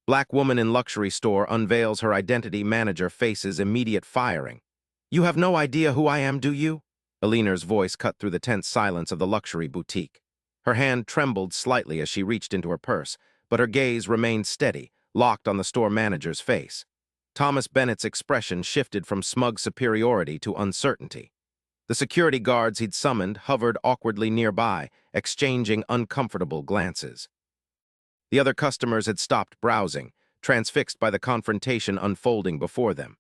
Black woman in luxury store unveils her identity, manager faces immediate firing. You have no idea who I am, do you? Eleanor's voice cut through the tense silence of the luxury boutique. Her hand trembled slightly as she reached into her purse, but her gaze remained steady, locked on the store manager's face. Thomas Bennett's expression shifted from smug superiority to uncertainty. The security guards he'd summoned hovered awkwardly nearby, exchanging uncomfortable glances. The other customers had stopped browsing, transfixed by the confrontation unfolding before them.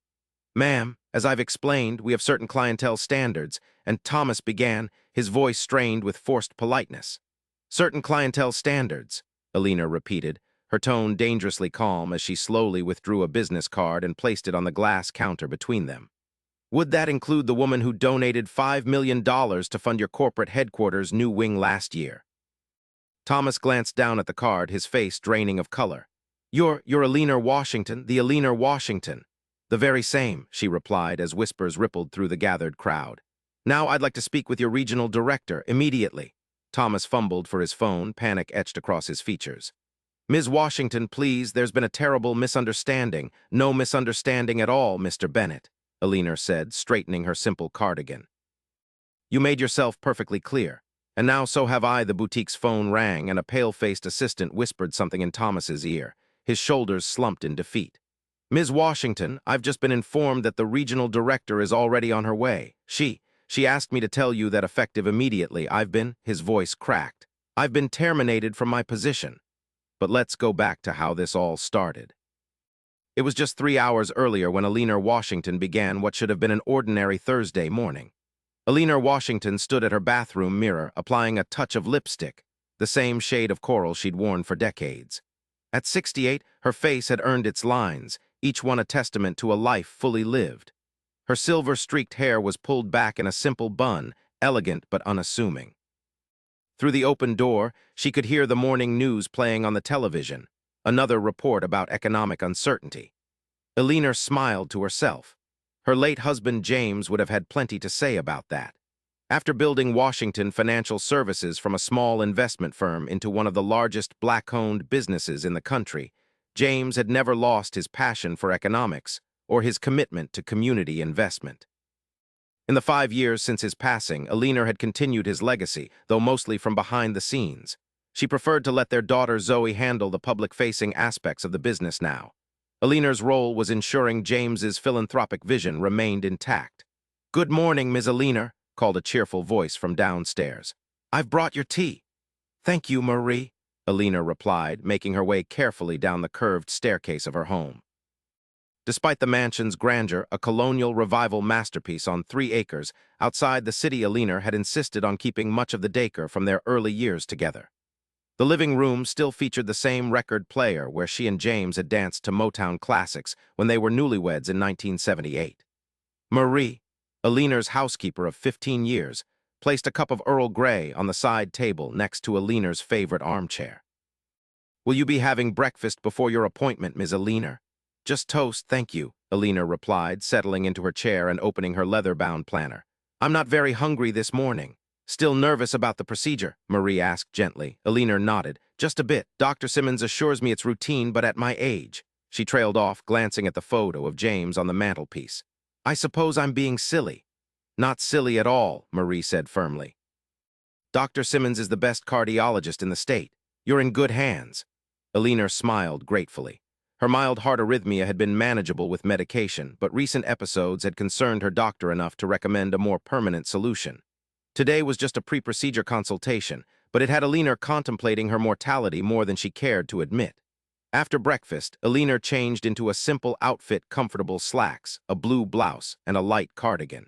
Ma'am, as I've explained, we have certain clientele standards, and Thomas began, his voice strained with forced politeness. Certain clientele standards, Eleanor repeated, her tone dangerously calm as she slowly withdrew a business card and placed it on the glass counter between them. Would that include the woman who donated $5 million to fund your corporate headquarters' new wing last year? Thomas glanced down at the card, his face draining of color. You're Eleanor Washington, the Eleanor Washington. The very same, she replied as whispers rippled through the gathered crowd. Now I'd like to speak with your regional director, immediately. Thomas fumbled for his phone, panic etched across his features. Ms. Washington, please, there's been a terrible misunderstanding. No misunderstanding at all, Mr. Bennett, Eleanor said, straightening her simple cardigan. You made yourself perfectly clear. And now so have I. The boutique's phone rang, and a pale-faced assistant whispered something in Thomas's ear. His shoulders slumped in defeat. Ms. Washington, I've just been informed that the regional director is already on her way. She asked me to tell you that effective immediately, his voice cracked. I've been terminated from my position. But let's go back to how this all started. It was just 3 hours earlier when Eleanor Washington began what should have been an ordinary Thursday morning. Eleanor Washington stood at her bathroom mirror, applying a touch of lipstick, the same shade of coral she'd worn for decades. At 68, her face had earned its lines, each one a testament to a life fully lived. Her silver-streaked hair was pulled back in a simple bun, elegant but unassuming. Through the open door, she could hear the morning news playing on the television, another report about economic uncertainty. Eleanor smiled to herself. Her late husband James would have had plenty to say about that. After building Washington Financial Services from a small investment firm into one of the largest black-owned businesses in the country, James had never lost his passion for economics or his commitment to community investment. In the 5 years since his passing, Eleanor had continued his legacy, though mostly from behind the scenes. She preferred to let their daughter Zoe handle the public-facing aspects of the business now. Eleanor's role was ensuring James's philanthropic vision remained intact. Good morning, Ms. Eleanor, called a cheerful voice from downstairs. I've brought your tea. Thank you, Marie, Eleanor replied, making her way carefully down the curved staircase of her home. Despite the mansion's grandeur, a colonial revival masterpiece on 3 acres, outside the city, Eleanor had insisted on keeping much of the decor from their early years together. The living room still featured the same record player where she and James had danced to Motown classics when they were newlyweds in 1978. Marie, Eleanor's housekeeper of 15 years, placed a cup of Earl Grey on the side table next to Eleanor's favorite armchair. Will you be having breakfast before your appointment, Ms. Eleanor? Just toast, thank you, Eleanor replied, settling into her chair and opening her leather-bound planner. I'm not very hungry this morning. Still nervous about the procedure? Marie asked gently. Eleanor nodded. Just a bit. Dr. Simmons assures me it's routine, but at my age. She trailed off, glancing at the photo of James on the mantelpiece. I suppose I'm being silly. Not silly at all, Marie said firmly. Dr. Simmons is the best cardiologist in the state. You're in good hands. Eleanor smiled gratefully. Her mild heart arrhythmia had been manageable with medication, but recent episodes had concerned her doctor enough to recommend a more permanent solution. Today was just a pre-procedure consultation, but it had Eleanor contemplating her mortality more than she cared to admit. After breakfast, Eleanor changed into a simple outfit, comfortable slacks, a blue blouse, and a light cardigan.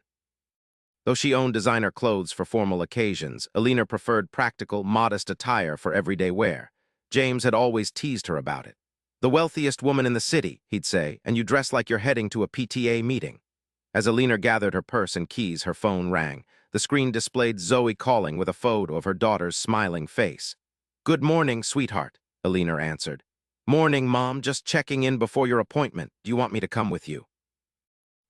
Though she owned designer clothes for formal occasions, Eleanor preferred practical, modest attire for everyday wear. James had always teased her about it. The wealthiest woman in the city, he'd say, and you dress like you're heading to a PTA meeting. As Eleanor gathered her purse and keys, her phone rang. The screen displayed Zoe calling with a photo of her daughter's smiling face. Good morning, sweetheart, Eleanor answered. Morning, Mom, just checking in before your appointment. Do you want me to come with you?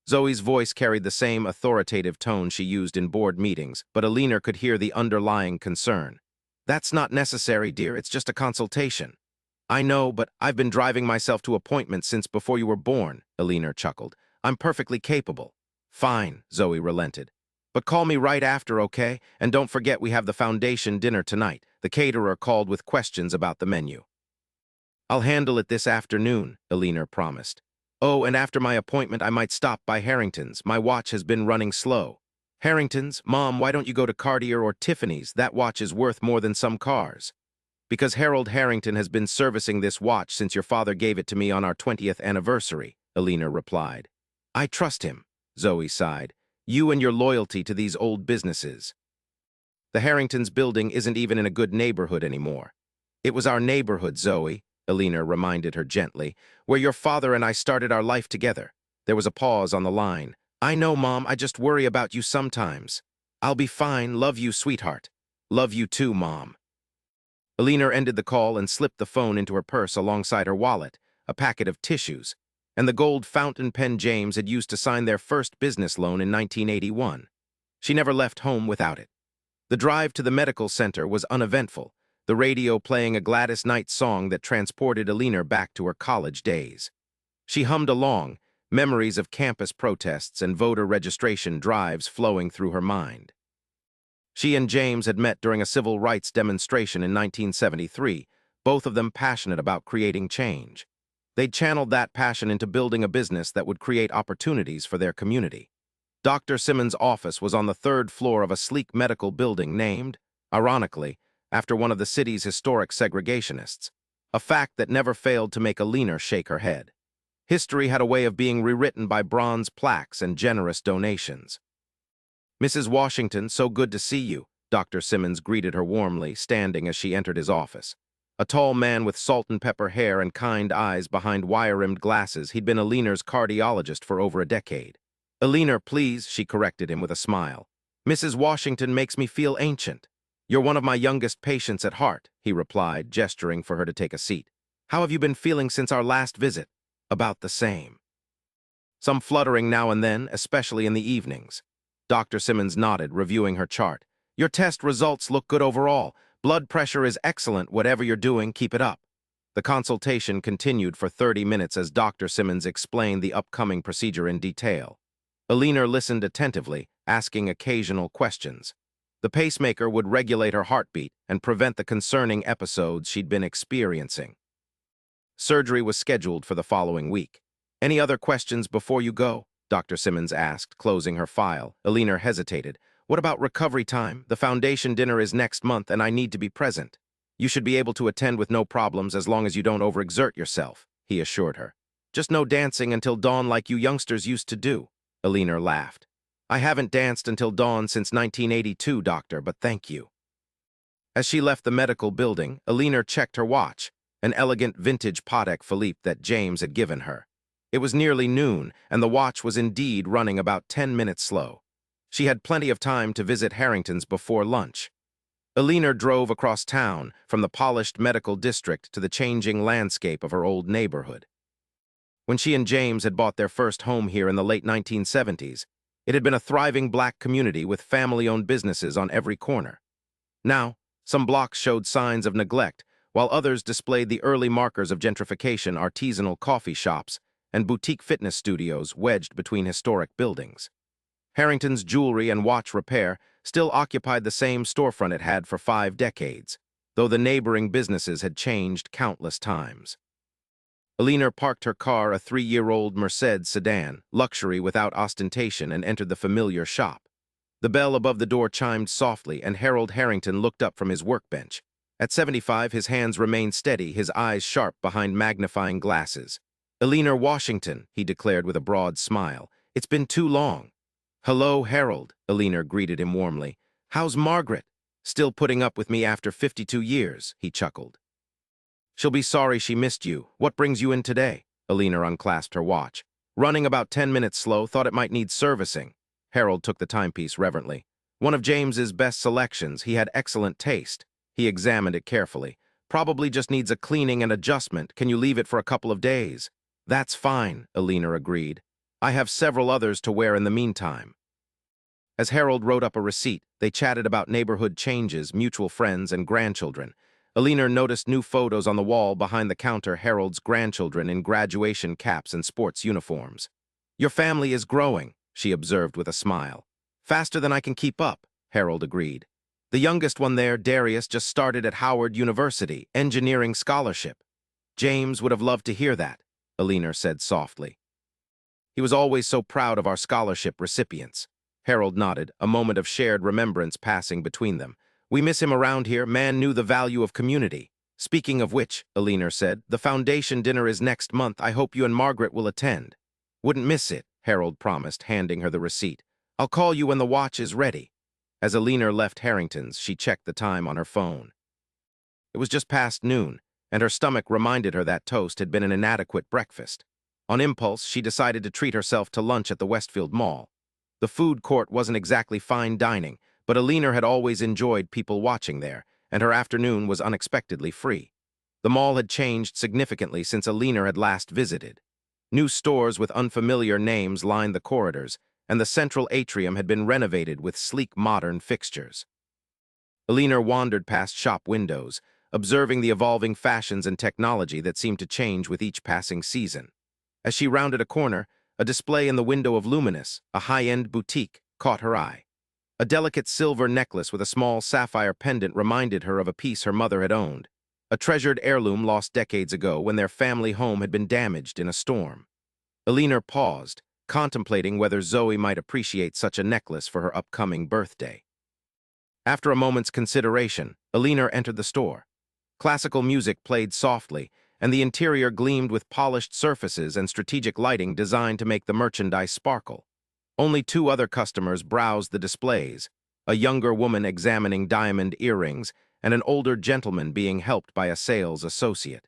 Zoe's voice carried the same authoritative tone she used in board meetings, but Eleanor could hear the underlying concern. That's not necessary, dear, it's just a consultation. I know, but I've been driving myself to appointments since before you were born, Eleanor chuckled. I'm perfectly capable. Fine, Zoe relented. But call me right after, okay? And don't forget we have the foundation dinner tonight. The caterer called with questions about the menu. I'll handle it this afternoon, Eleanor promised. Oh, and after my appointment I might stop by Harrington's. My watch has been running slow. Harrington's? Mom, why don't you go to Cartier or Tiffany's? That watch is worth more than some cars. Because Harold Harrington has been servicing this watch since your father gave it to me on our 20th anniversary, Eleanor replied. I trust him, Zoe sighed. You and your loyalty to these old businesses. The Harringtons' building isn't even in a good neighborhood anymore. It was our neighborhood, Zoe, Eleanor reminded her gently, where your father and I started our life together. There was a pause on the line. I know, Mom, I just worry about you sometimes. I'll be fine. Love you, sweetheart. Love you too, Mom. Eleanor ended the call and slipped the phone into her purse alongside her wallet, a packet of tissues, and the gold fountain pen James had used to sign their first business loan in 1981. She never left home without it. The drive to the medical center was uneventful, the radio playing a Gladys Knight song that transported Eleanor back to her college days. She hummed along, memories of campus protests and voter registration drives flowing through her mind. She and James had met during a civil rights demonstration in 1973, both of them passionate about creating change. They'd channeled that passion into building a business that would create opportunities for their community. Dr. Simmons' office was on the third floor of a sleek medical building named, ironically, after one of the city's historic segregationists, a fact that never failed to make Eleanor shake her head. History had a way of being rewritten by bronze plaques and generous donations. Mrs. Washington, so good to see you, Dr. Simmons greeted her warmly, standing as she entered his office. A tall man with salt-and-pepper hair and kind eyes behind wire-rimmed glasses, he'd been Eleanor's cardiologist for over a decade. Eleanor, please, she corrected him with a smile. Mrs. Washington makes me feel ancient. You're one of my youngest patients at heart, he replied, gesturing for her to take a seat. How have you been feeling since our last visit? About the same. Some fluttering now and then, especially in the evenings. Dr. Simmons nodded, reviewing her chart. Your test results look good overall. Blood pressure is excellent. Whatever you're doing, keep it up. The consultation continued for 30 minutes as Dr. Simmons explained the upcoming procedure in detail. Eleanor listened attentively, asking occasional questions. The pacemaker would regulate her heartbeat and prevent the concerning episodes she'd been experiencing. Surgery was scheduled for the following week. Any other questions before you go? Dr. Simmons asked, closing her file. Eleanor hesitated. What about recovery time? The foundation dinner is next month and I need to be present. You should be able to attend with no problems as long as you don't overexert yourself, he assured her. Just no dancing until dawn like you youngsters used to do. Eleanor laughed. I haven't danced until dawn since 1982, doctor, but thank you. As she left the medical building, Eleanor checked her watch, an elegant vintage Patek Philippe that James had given her. It was nearly noon, and the watch was indeed running about 10 minutes slow. She had plenty of time to visit Harrington's before lunch. Eleanor drove across town, from the polished medical district to the changing landscape of her old neighborhood. When she and James had bought their first home here in the late 1970s, it had been a thriving black community with family-owned businesses on every corner. Now, some blocks showed signs of neglect, while others displayed the early markers of gentrification, artisanal coffee shops, and boutique fitness studios wedged between historic buildings. Harrington's jewelry and watch repair still occupied the same storefront it had for 5 decades, though the neighboring businesses had changed countless times. Eleanor parked her car, a 3-year-old Mercedes sedan, luxury without ostentation, and entered the familiar shop. The bell above the door chimed softly, and Harold Harrington looked up from his workbench. At 75, his hands remained steady, his eyes sharp behind magnifying glasses. Eleanor Washington, he declared with a broad smile. It's been too long. Hello, Harold, Eleanor greeted him warmly. How's Margaret? Still putting up with me after 52 years, he chuckled. She'll be sorry she missed you. What brings you in today? Eleanor unclasped her watch. Running about 10 minutes slow, thought it might need servicing. Harold took the timepiece reverently. One of James's best selections. He had excellent taste. He examined it carefully. Probably just needs a cleaning and adjustment. Can you leave it for a couple of days? That's fine, Eleanor agreed. I have several others to wear in the meantime. As Harold wrote up a receipt, they chatted about neighborhood changes, mutual friends, and grandchildren. Eleanor noticed new photos on the wall behind the counter, Harold's grandchildren in graduation caps and sports uniforms. "Your family is growing," she observed with a smile. "Faster than I can keep up," Harold agreed. "The youngest one there, Darius, just started at Howard University, engineering scholarship." "James would have loved to hear that," Eleanor said softly. "He was always so proud of our scholarship recipients." Harold nodded, a moment of shared remembrance passing between them. "We miss him around here. Man knew the value of community." "Speaking of which," Eleanor said, "the foundation dinner is next month. I hope you and Margaret will attend." "Wouldn't miss it," Harold promised, handing her the receipt. "I'll call you when the watch is ready." As Eleanor left Harrington's, she checked the time on her phone. It was just past noon, and her stomach reminded her that toast had been an inadequate breakfast. On impulse, she decided to treat herself to lunch at the Westfield Mall. The food court wasn't exactly fine dining, but Eleanor had always enjoyed people watching there, and her afternoon was unexpectedly free. The mall had changed significantly since Eleanor had last visited. New stores with unfamiliar names lined the corridors, and the central atrium had been renovated with sleek modern fixtures. Eleanor wandered past shop windows, observing the evolving fashions and technology that seemed to change with each passing season. As she rounded a corner, a display in the window of Luminous, a high-end boutique, caught her eye. A delicate silver necklace with a small sapphire pendant reminded her of a piece her mother had owned, a treasured heirloom lost decades ago when their family home had been damaged in a storm. Eleanor paused, contemplating whether Zoe might appreciate such a necklace for her upcoming birthday. After a moment's consideration, Eleanor entered the store. Classical music played softly, and the interior gleamed with polished surfaces and strategic lighting designed to make the merchandise sparkle. Only two other customers browsed the displays, a younger woman examining diamond earrings and an older gentleman being helped by a sales associate.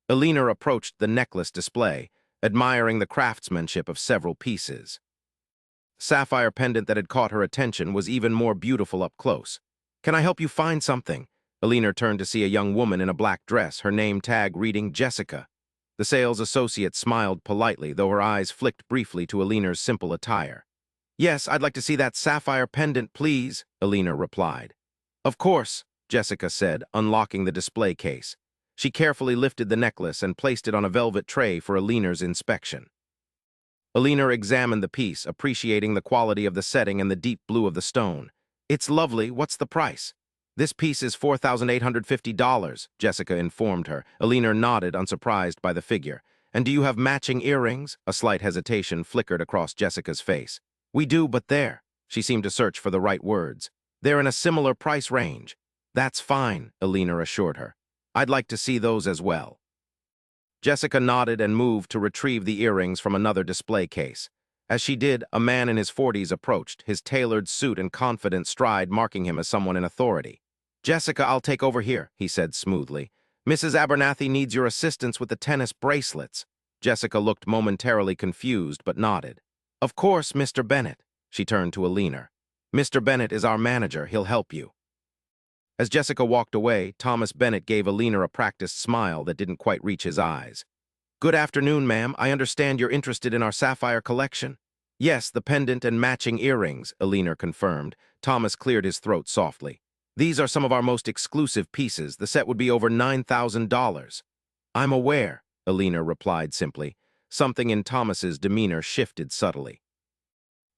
Eleanor approached the necklace display, admiring the craftsmanship of several pieces. The sapphire pendant that had caught her attention was even more beautiful up close. "Can I help you find something?" Eleanor turned to see a young woman in a black dress, her name tag reading Jessica. The sales associate smiled politely, though her eyes flicked briefly to Eleanor's simple attire. "Yes, I'd like to see that sapphire pendant, please," Eleanor replied. "Of course," Jessica said, unlocking the display case. She carefully lifted the necklace and placed it on a velvet tray for Eleanor's inspection. Eleanor examined the piece, appreciating the quality of the setting and the deep blue of the stone. "It's lovely. What's the price?" "This piece is $4,850, Jessica informed her. Eleanor nodded, unsurprised by the figure. "And do you have matching earrings?" A slight hesitation flickered across Jessica's face. "We do, but they're—" She seemed to search for the right words. "They're in a similar price range." "That's fine," Eleanor assured her. "I'd like to see those as well." Jessica nodded and moved to retrieve the earrings from another display case. As she did, a man in his 40s approached, his tailored suit and confident stride marking him as someone in authority. "Jessica, I'll take over here," he said smoothly. "Mrs. Abernathy needs your assistance with the tennis bracelets." Jessica looked momentarily confused but nodded. "Of course, Mr. Bennett." She turned to Eleanor. "Mr. Bennett is our manager. He'll help you." As Jessica walked away, Thomas Bennett gave Eleanor a practiced smile that didn't quite reach his eyes. "Good afternoon, ma'am. I understand you're interested in our sapphire collection?" "Yes, the pendant and matching earrings," Eleanor confirmed. Thomas cleared his throat softly. "These are some of our most exclusive pieces. The set would be over $9,000. "I'm aware," Eleanor replied simply. Something in Thomas's demeanor shifted subtly.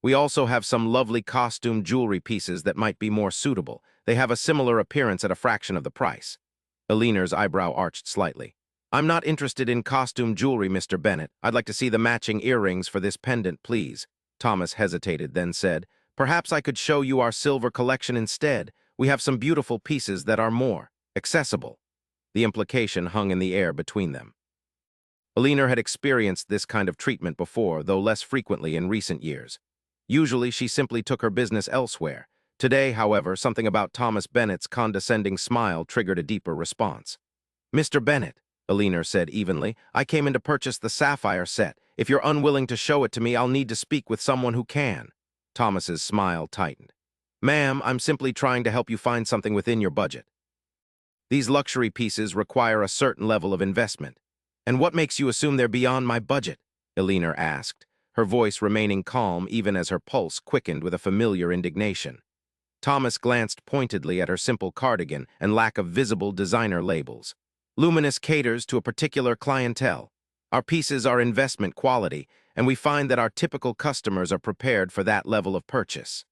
"We also have some lovely costume jewelry pieces that might be more suitable. They have a similar appearance at a fraction of the price." Eleanor's eyebrow arched slightly. "I'm not interested in costume jewelry, Mr. Bennett. I'd like to see the matching earrings for this pendant, please." Thomas hesitated, then said, "Perhaps I could show you our silver collection instead. We have some beautiful pieces that are more accessible." The implication hung in the air between them. Eleanor had experienced this kind of treatment before, though less frequently in recent years. Usually, she simply took her business elsewhere. Today, however, something about Thomas Bennett's condescending smile triggered a deeper response. "Mr. Bennett," Eleanor said evenly, "I came in to purchase the sapphire set. If you're unwilling to show it to me, I'll need to speak with someone who can." Thomas's smile tightened. "Ma'am, I'm simply trying to help you find something within your budget. These luxury pieces require a certain level of investment." "And what makes you assume they're beyond my budget?" Eleanor asked, her voice remaining calm even as her pulse quickened with a familiar indignation. Thomas glanced pointedly at her simple cardigan and lack of visible designer labels. Luminous caters to a particular clientele. Our pieces are investment quality, and we find that our typical customers are prepared for that level of purchase.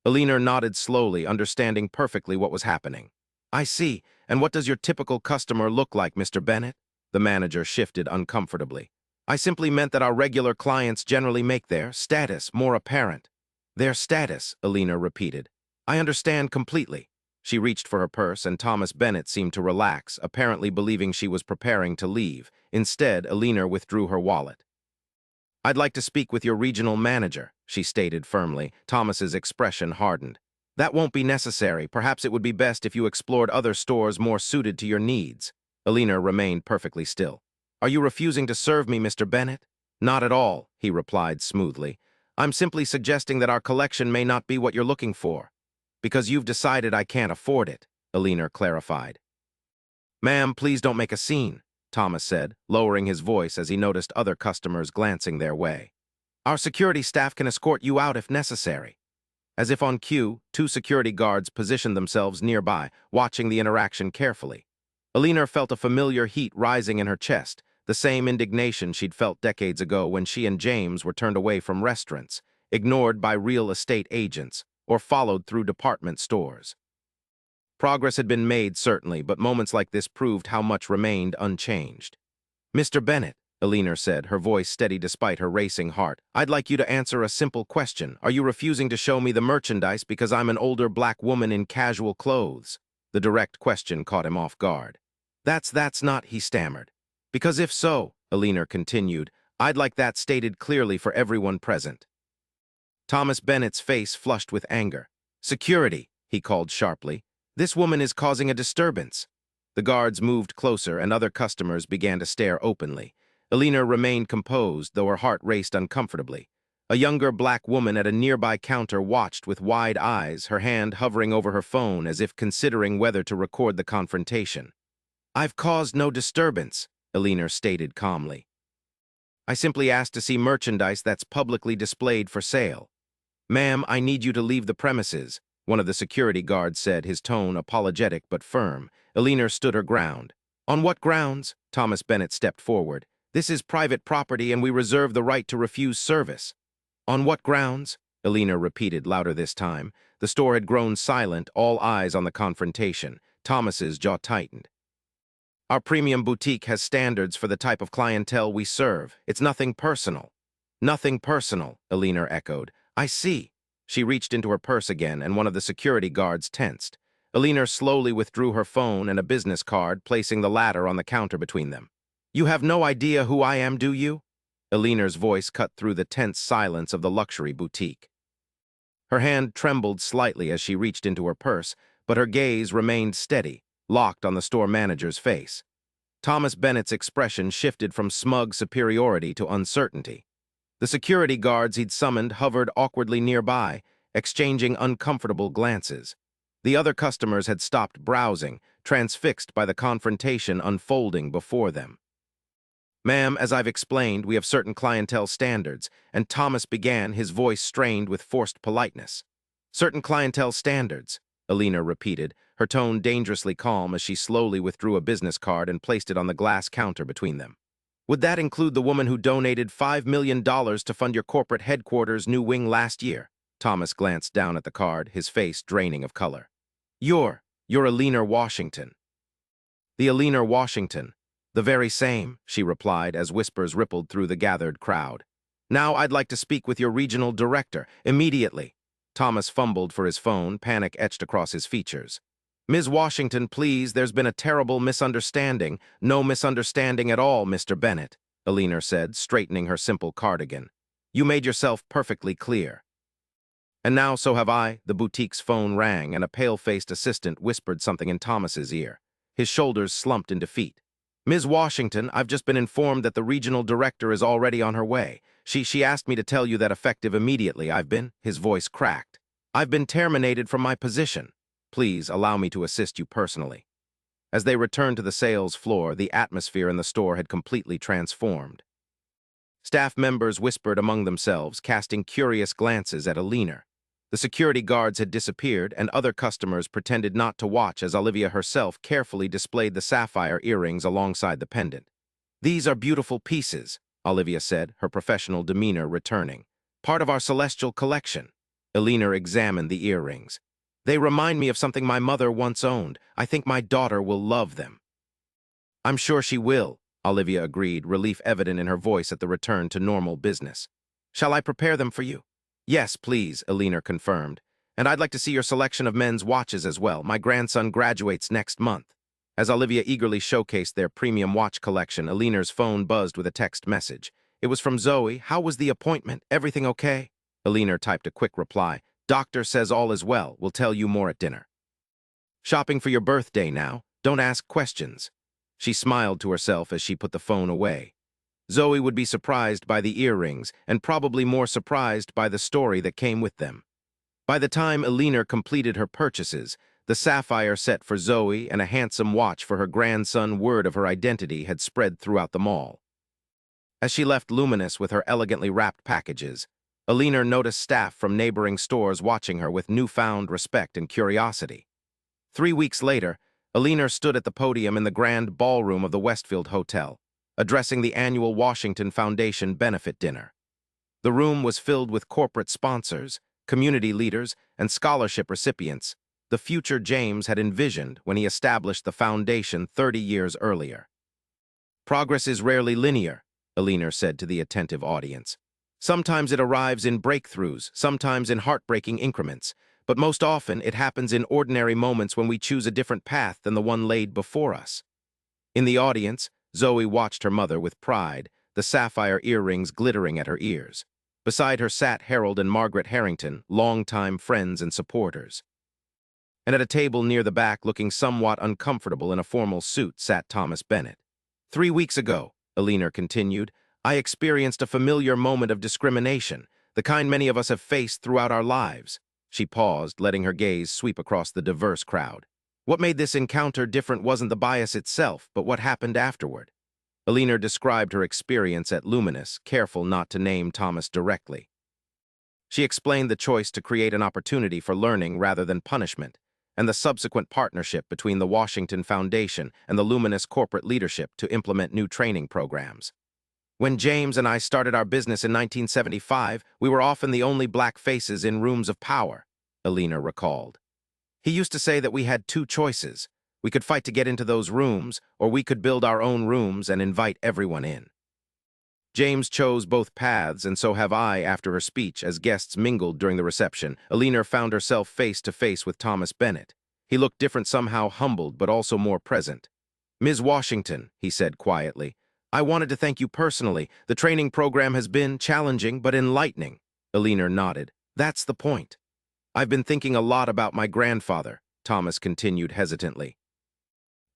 Eleanor nodded slowly, understanding perfectly what was happening. I see. And what does your typical customer look like, Mr. Bennett? The manager shifted uncomfortably. I simply meant that our regular clients generally make their status more apparent. Their status, Eleanor repeated. I understand completely. She reached for her purse, and Thomas Bennett seemed to relax, apparently believing she was preparing to leave. Instead, Eleanor withdrew her wallet. I'd like to speak with your regional manager, she stated firmly. Thomas's expression hardened. That won't be necessary. Perhaps it would be best if you explored other stores more suited to your needs. Eleanor remained perfectly still. Are you refusing to serve me, Mr. Bennett? Not at all, he replied smoothly. I'm simply suggesting that our collection may not be what you're looking for. Because you've decided I can't afford it, Eleanor clarified. Ma'am, please don't make a scene, Thomas said, lowering his voice as he noticed other customers glancing their way. Our security staff can escort you out if necessary. As if on cue, 2 security guards positioned themselves nearby, watching the interaction carefully. Eleanor felt a familiar heat rising in her chest, the same indignation she'd felt decades ago when she and James were turned away from restaurants, ignored by real estate agents, or followed through department stores. Progress had been made, certainly, but moments like this proved how much remained unchanged. Mr. Bennett, Eleanor said, her voice steady despite her racing heart, I'd like you to answer a simple question. Are you refusing to show me the merchandise because I'm an older black woman in casual clothes? The direct question caught him off guard. That's not, he stammered. Because if so, Eleanor continued, I'd like that stated clearly for everyone present. Thomas Bennett's face flushed with anger. Security, he called sharply. This woman is causing a disturbance. The guards moved closer and other customers began to stare openly. Eleanor remained composed, though her heart raced uncomfortably. A younger black woman at a nearby counter watched with wide eyes, her hand hovering over her phone as if considering whether to record the confrontation. I've caused no disturbance, Eleanor stated calmly. I simply asked to see merchandise that's publicly displayed for sale. Ma'am, I need you to leave the premises, one of the security guards said, his tone apologetic but firm. Eleanor stood her ground. On what grounds? Thomas Bennett stepped forward. This is private property and we reserve the right to refuse service. On what grounds? Eleanor repeated louder this time. The store had grown silent, all eyes on the confrontation. Thomas's jaw tightened. Our premium boutique has standards for the type of clientele we serve. It's nothing personal. Nothing personal, Eleanor echoed. I see. She reached into her purse again, and one of the security guards tensed. Eleanor slowly withdrew her phone and a business card, placing the latter on the counter between them. You have no idea who I am, do you? Eleanor's voice cut through the tense silence of the luxury boutique. Her hand trembled slightly as she reached into her purse, but her gaze remained steady, locked on the store manager's face. Thomas Bennett's expression shifted from smug superiority to uncertainty. The security guards he'd summoned hovered awkwardly nearby, exchanging uncomfortable glances. The other customers had stopped browsing, transfixed by the confrontation unfolding before them. Ma'am, as I've explained, we have certain clientele standards, and Thomas began, his voice strained with forced politeness. Certain clientele standards, Eleanor repeated, her tone dangerously calm as she slowly withdrew a business card and placed it on the glass counter between them. Would that include the woman who donated $5 million to fund your corporate headquarters' new wing last year? Thomas glanced down at the card, his face draining of color. You're Eleanor Washington. The Eleanor Washington. The very same, she replied as whispers rippled through the gathered crowd. Now I'd like to speak with your regional director, immediately. Thomas fumbled for his phone, panic etched across his features. Ms. Washington, please, there's been a terrible misunderstanding. No misunderstanding at all, Mr. Bennett, Eleanor said, straightening her simple cardigan. You made yourself perfectly clear. And now so have I. The boutique's phone rang, and a pale-faced assistant whispered something in Thomas's ear. His shoulders slumped in defeat. Ms. Washington, I've just been informed that the regional director is already on her way. She asked me to tell you that effective immediately his voice cracked. I've been terminated from my position. Please allow me to assist you personally. As they returned to the sales floor, the atmosphere in the store had completely transformed. Staff members whispered among themselves, casting curious glances at Eleanor. The security guards had disappeared, and other customers pretended not to watch as Olivia herself carefully displayed the sapphire earrings alongside the pendant. "These are beautiful pieces," Olivia said, her professional demeanor returning. "Part of our celestial collection." Eleanor examined the earrings. "They remind me of something my mother once owned. I think my daughter will love them." "I'm sure she will," Olivia agreed, relief evident in her voice at the return to normal business. "Shall I prepare them for you?" "Yes, please," Eleanor confirmed. "And I'd like to see your selection of men's watches as well. My grandson graduates next month." As Olivia eagerly showcased their premium watch collection, Eleanor's phone buzzed with a text message. It was from Zoe. "How was the appointment? Everything okay?" Eleanor typed a quick reply. "Doctor says all is well. We'll tell you more at dinner." "Shopping for your birthday now. Don't ask questions." She smiled to herself as she put the phone away. Zoe would be surprised by the earrings, and probably more surprised by the story that came with them. By the time Eleanor completed her purchases, the sapphire set for Zoe and a handsome watch for her grandson, word of her identity had spread throughout the mall. As she left Luminous with her elegantly wrapped packages, Eleanor noticed staff from neighboring stores watching her with newfound respect and curiosity. 3 weeks later, Eleanor stood at the podium in the grand ballroom of the Westfield Hotel, addressing the annual Washington Foundation benefit dinner. The room was filled with corporate sponsors, community leaders, and scholarship recipients, the future James had envisioned when he established the foundation 30 years earlier. "Progress is rarely linear," Eleanor said to the attentive audience. "Sometimes it arrives in breakthroughs, sometimes in heartbreaking increments, but most often it happens in ordinary moments when we choose a different path than the one laid before us." In the audience, Zoe watched her mother with pride, the sapphire earrings glittering at her ears. Beside her sat Harold and Margaret Harrington, longtime friends and supporters. And at a table near the back, looking somewhat uncomfortable in a formal suit, sat Thomas Bennett. "3 weeks ago," Eleanor continued, "I experienced a familiar moment of discrimination, the kind many of us have faced throughout our lives." She paused, letting her gaze sweep across the diverse crowd. What made this encounter different wasn't the bias itself, but what happened afterward. Eleanor described her experience at Luminous, careful not to name Thomas directly. She explained the choice to create an opportunity for learning rather than punishment, and the subsequent partnership between the Washington Foundation and the Luminous corporate leadership to implement new training programs. "When James and I started our business in 1975, we were often the only black faces in rooms of power," Eleanor recalled. "He used to say that we had 2 choices. We could fight to get into those rooms, or we could build our own rooms and invite everyone in." James chose both paths, and so have I. After her speech, as guests mingled during the reception, Eleanor found herself face to face with Thomas Bennett. He looked different, somehow humbled, but also more present. "Ms. Washington," he said quietly, "I wanted to thank you personally. The training program has been challenging but enlightening." Eleanor nodded. "That's the point. I've been thinking a lot about my grandfather," Thomas continued hesitantly.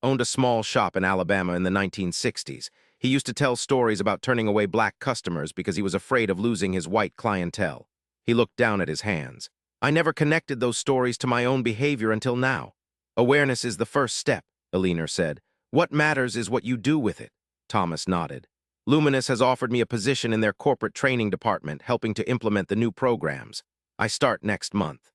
"Owned a small shop in Alabama in the 1960s. He used to tell stories about turning away black customers because he was afraid of losing his white clientele." He looked down at his hands. "I never connected those stories to my own behavior until now." "Awareness is the first step," Eleanor said. "What matters is what you do with it." Thomas nodded. "Luminous has offered me a position in their corporate training department, helping to implement the new programs. I start next month."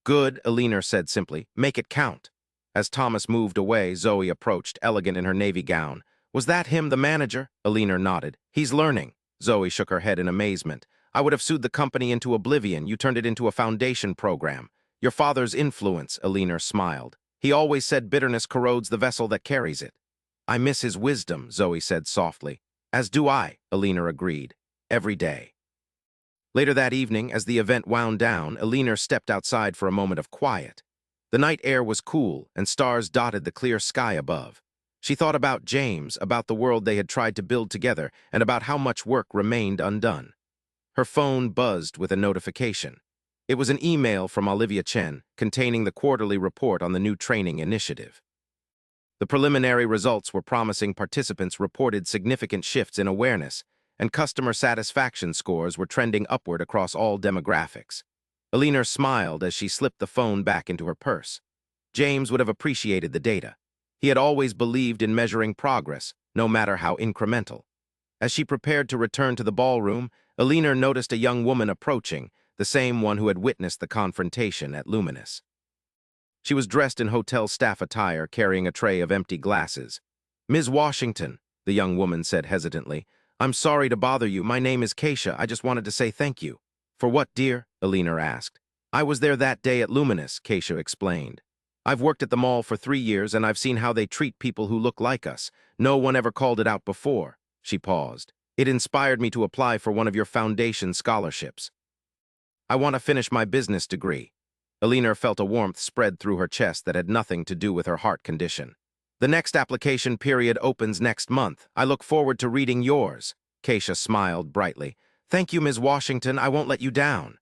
"Good," Eleanor said simply. "Make it count." As Thomas moved away, Zoe approached, elegant in her navy gown. "Was that him, the manager?" Eleanor nodded. "He's learning." Zoe shook her head in amazement. "I would have sued the company into oblivion. You turned it into a foundation program." "Your father's influence," Eleanor smiled. "He always said bitterness corrodes the vessel that carries it." "I miss his wisdom," Zoe said softly. "As do I," Eleanor agreed. "Every day." Later that evening, as the event wound down, Eleanor stepped outside for a moment of quiet. The night air was cool, and stars dotted the clear sky above. She thought about James, about the world they had tried to build together, and about how much work remained undone. Her phone buzzed with a notification. It was an email from Olivia Chen, containing the quarterly report on the new training initiative. The preliminary results were promising. Participants reported significant shifts in awareness, and customer satisfaction scores were trending upward across all demographics. Eleanor smiled as she slipped the phone back into her purse. James would have appreciated the data. He had always believed in measuring progress, no matter how incremental. As she prepared to return to the ballroom, Eleanor noticed a young woman approaching, the same one who had witnessed the confrontation at Luminous. She was dressed in hotel staff attire, carrying a tray of empty glasses. "Ms. Washington," the young woman said hesitantly, "I'm sorry to bother you. My name is Keisha. I just wanted to say thank you." "For what, dear?" Eleanor asked. "I was there that day at Luminous," Keisha explained. "I've worked at the mall for 3 years, and I've seen how they treat people who look like us. No one ever called it out before." She paused. "It inspired me to apply for one of your foundation scholarships. I want to finish my business degree." Eleanor felt a warmth spread through her chest that had nothing to do with her heart condition. "The next application period opens next month. I look forward to reading yours." Keisha smiled brightly. "Thank you, Ms. Washington. I won't let you down."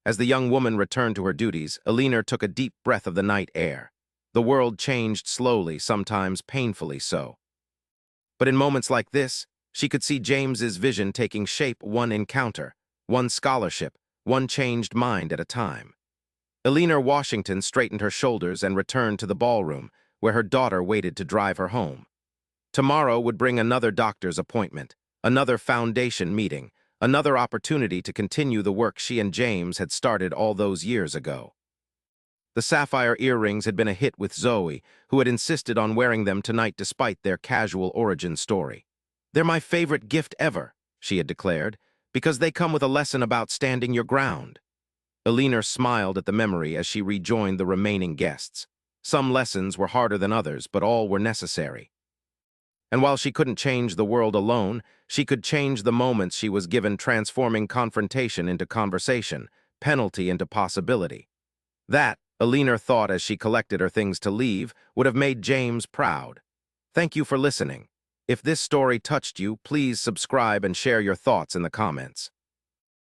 As the young woman returned to her duties, Eleanor took a deep breath of the night air. The world changed slowly, sometimes painfully so. But in moments like this, she could see James's vision taking shape, one encounter, one scholarship, one changed mind at a time. Eleanor Washington straightened her shoulders and returned to the ballroom, where her daughter waited to drive her home. Tomorrow would bring another doctor's appointment, another foundation meeting, another opportunity to continue the work she and James had started all those years ago. The sapphire earrings had been a hit with Zoe, who had insisted on wearing them tonight despite their casual origin story. "They're my favorite gift ever," she had declared, "because they come with a lesson about standing your ground." Eleanor smiled at the memory as she rejoined the remaining guests. Some lessons were harder than others, but all were necessary. And while she couldn't change the world alone, she could change the moments she was given, transforming confrontation into conversation, penalty into possibility. That, Eleanor thought as she collected her things to leave, would have made James proud. Thank you for listening. If this story touched you, please subscribe and share your thoughts in the comments.